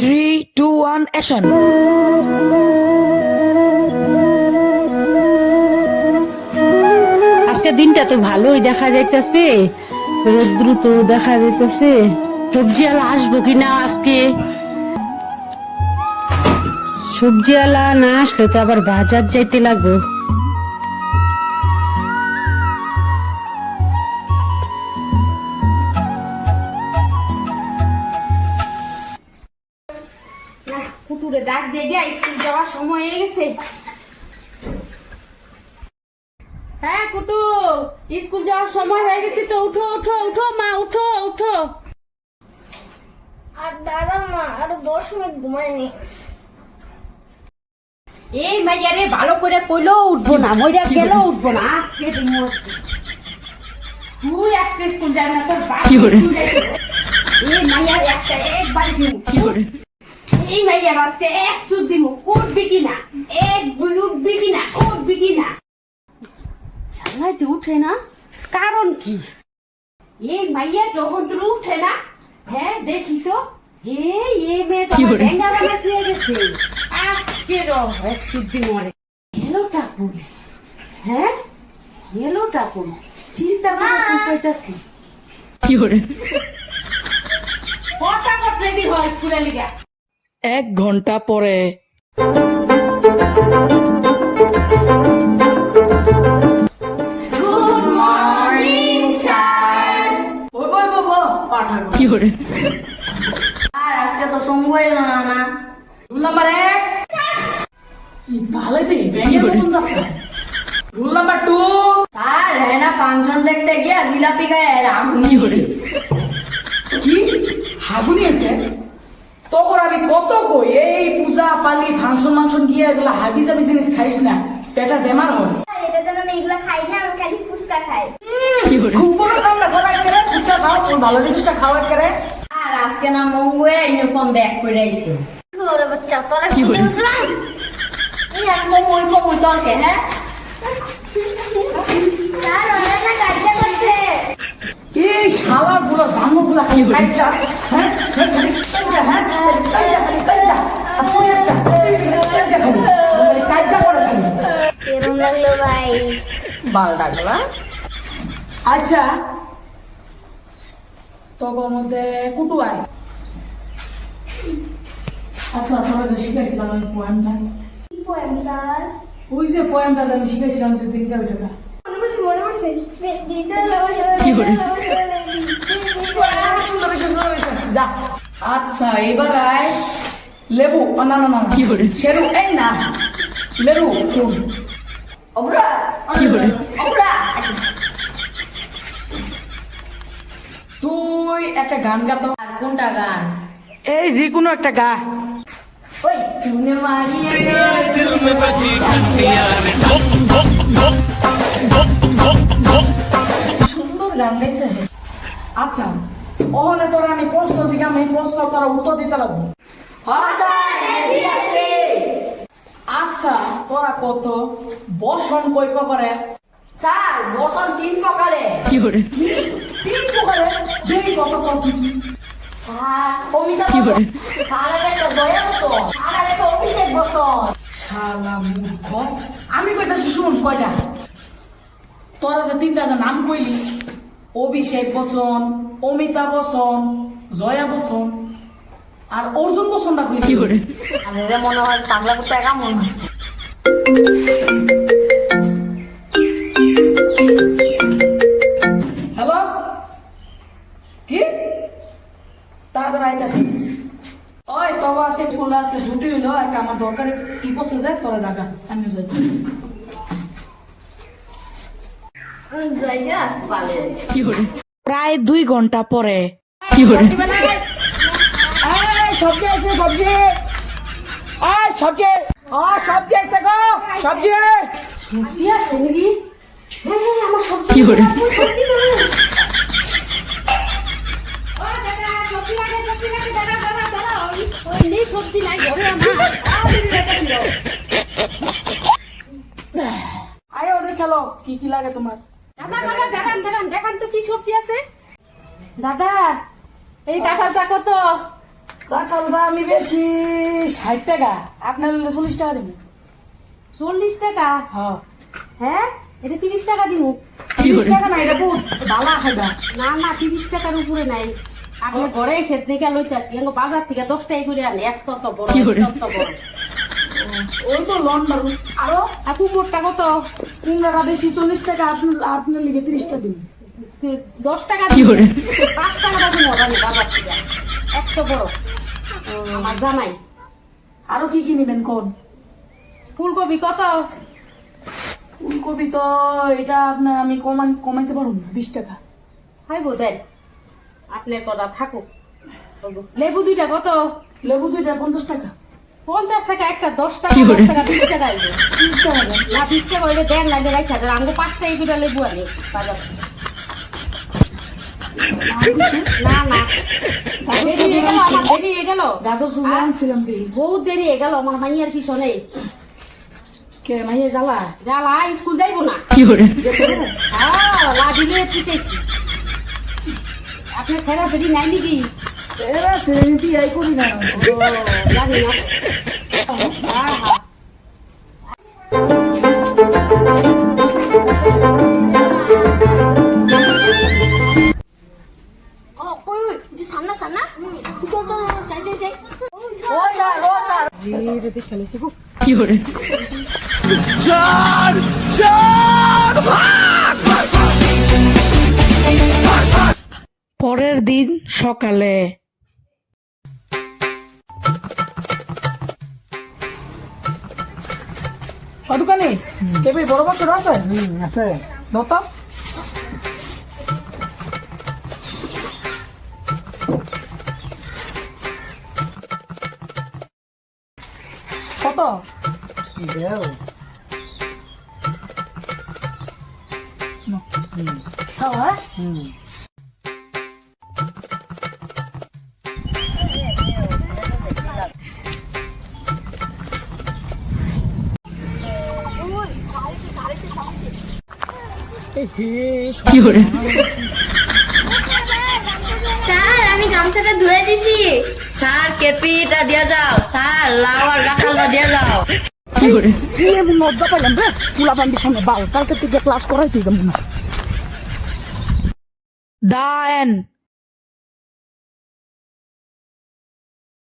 3, 2, 1, action! আজকে দিনটা তো ভালোই দেখা যাইতেছে, রৌদ্র তো দেখা যাইতেছে। সবজিওয়ালা আসবো কিনা আজকে? সবজিওয়ালা না আসলে তো আবার বাজার যাইতে লাগবো। কুটুরে ডাক দিয়ে গিয়া স্কুল যাওয়ার সময় হয়ে গেছে। হ্যাঁ কুটু, স্কুল যাওয়ার সময় হয়ে গেছে তো, উঠো উঠো উঠো মা, উঠো উঠো। আর দাদা মা আরো 10 মিনিট ঘুমায়নি। এই মাইয়া রে, ভালো করে কইলো উঠবো না, মইরা গেল উঠবো না। আজকে দিন তুই আজকে স্কুল যাবি না, তোর বাবা স্কুল যাইতে। এই মাইয়া একটা একবার দিমু, এই মাইয়া আজকে এক সুদ দিমু, উঠবি কিনা, এক বুল উঠবি কিনা, উঠবি কিনা। সামলাইতে উঠে না, কারণ কি? এই মাইয়া যখন তুই উঠে না, হ্যাঁ দেখি তো, এই মেয়ে তো ডেঙ্গারা দিয়ে গেছে। আজকে এক সিদ্ধি মরে এলোটা কোন, হ্যাঁ এলোটা কোন, চিন্তা করে কইতাছি কি করে ফটাফট রেডি হয় স্কুলে লিগা। 1 ঘন্টা পরে। Good morning sir. কি করে আর আজকে তো সঙ্গ এলো না না। রুল নাম্বার 1 ভালো দেই রুল নাম্বার 2 স্যার রেনা ফাংশন দেখতে গিয়া জিলাপি খায় কি করে কি হাগুনি আছে তোর আমি কত কই এই পূজা পালি ফাংশন গিয়ে এগুলা হাবি যাবি জিনিস খাইস না, পেটের বেমার হয়। এটা যেন আমি এগুলা খাই না, আমি খালি ফুচকা খাই। কি করে খুব বড় কাম না করাই করে ফুচকা খাও, কোন ভালো জিনিসটা খাওয়া করে। আর আজকে না মঙ্গুয়ে ইউনিফর্ম ব্যাক করে আইছে। ওরে বাচ্চা তোরা কি বুঝলাম? এই আর মঙ্গুই মঙ্গুই তরকে হ্যাঁ? স্যার ওরা না কাজটা করছে। এই শালা গুলো জানো গুলা খালি কাইচা, হ্যাঁ কাইচা, হ্যাঁ কাইচা আপনি একটা কাইচা খালি কাইচা করে খালি কেমন লাগলো ভাই? ভালো লাগলো। আচ্ছা তখন মধ্যে কুটু আয়। আচ্ছা তোরা যে শিখাইছিলাম আমি পোয়েমটা, কি পোয়েম স্যার? ওই যে পোয়েমটা যে আমি শিখাইছিলাম সেদিনকে ওইটা মনে পড়ছে কি করে যা। আচ্ছা এবার আয় লেবু, না না না কি করে শেরু, এই না লেবু শুন। অবরা কি করে অবরা তুই একটা গান গাতো। আর কোনটা গান? এই যে কোনো একটা গা। ওই তুনে মারিয়ে সুন্দর গান গাইছে। আচ্ছা ওখানে তোরা আমি প্রশ্ন জিজ্ঞাম, এই প্রশ্ন তোরা উত্তর দিতে লাগবো। আচ্ছা তোরা কত বসন কই প্রকারে? স্যার বসন 3 প্রকারে। কি করে 3 প্রকারে? দেখি কত কত কি? স্যার অমিতাভ কি করে? বসন, স্যারের একটা দয়া বসন, স্যারের একটা অভিষেক বসন। শালা মূর্খ, আমি কইতাছি শুন কয়টা। তোরা যে 3টা যে নাম কইলি, অভিষেক বচ্চন, অমিতাভ বচ্চন, জয়া বচ্চন আর অর্জুন বচ্চনটা কইলি। কি করে আমার মনে হয় বাংলা করতে একা মনে হচ্ছে। হ্যালো কি তাড়াতাড়ি আইতাছি। ওই তবে আজকে স্কুল আজকে ছুটি হইলো, একটা আমার দরকারি কি পড়ছে যায়, তোরা জাগা আমিও যাই। জায়গা পালে আছে। কি করে প্রায় 2 ঘন্টা পরে। কি করে সবজি আছে, সবজি সবজি সবজি আছে গো, সবজি সবজি আছে নাকি? হ্যাঁ হ্যাঁ, আমার সবজি কি করে সবজি লাগে দাদা দাদা দাদা, ওই নেই সবজি নাই ঘরে আমার। আয়ো দেখালো কি কি লাগে তোমার। দাদা দাদা দাঁড়ান দাঁড়ান, দেখান তো কি সবজি আছে। দাদা এই কাঁঠালটা কত? কাঁঠালটা আমি বেশি 60 টাকা, আপনার 40 টাকা দেবেন। 40 টাকা? হ্যাঁ, হ্যাঁ, এটা 30 টাকা দিব। 30 টাকা না, এটা বহুত ভালো খাইবা। না না, 30 টাকার উপরে নাই। আপনি ঘরে এসে থেকে লইতাছি, আমি বাজার থেকে 10 টাকা করে আনি, এত তো বড়, এত বড়। ওই তো লন বারু। আরো আর কুমড়টা কত? কুমড়াটা বেশি 40 টাকা, আপনার লিগে 30 টাকা দিন। 10 টাকা দিব। 5 টাকা দিব আমি বাজার থেকে, এত বড় আমার জামাই। আরো কি কি নিবেন কোন? ফুলকপি কত? ফুলকপি তো এটা আপনার আমি কমাইতে পারবো না, 20 টাকা। খাইব দেন, আপনার কথা থাকুক। লেবু দুইটা কত? লেবু দুইটা 50 টাকা। 50 টাকা একটা, 10 টাকা 10 টাকা 20 টাকা আইবে। 30 টাকা দেন। না 20 টাকা হইলে দেন, লাগে রাখা দেন। আমাকে 5 টাকা করে লেবু আনি বাজার থেকে। না না, দেরি হয়ে গেল, আমার দেরি হয়ে গেল। গাজর সুন্দর আনছিলাম দি। বহুত দেরি হয়ে গেল আমার মাইয়ার পিছনে। কে মাইয়ে জ্বালা? জ্বালা, স্কুল যাইবো না। হ্যাঁ, লাঠি নিয়ে পিটাইছি। আপনার ছেড়া ফেরি নাই নাকি? এরা সেরেনিটি আই করি না। ও, জানি না। হ্যাঁ হ্যাঁ। ও ওই ওই যে সামনা সামনা চল চল যাই যাই যাই ও স্যার ধীরে দেখে খেলেছি গো। পরের দিন সকালে দোকানে কেবি বড় বড় আছে? আছে। দত কত? দেও খাও। হ্যাঁ, স্যার আমি গামছাটা ধুয়ে দিছি স্যার কেপিটা দিয়ে যাও স্যার লাউ আর কাঁঠালটা দিয়ে যাও কি এমন লজ্জা পাইলাম রে? পুলা বান্ডির সামনে বাল, কালকে থেকে ক্লাস করাইতে যাবো না। The end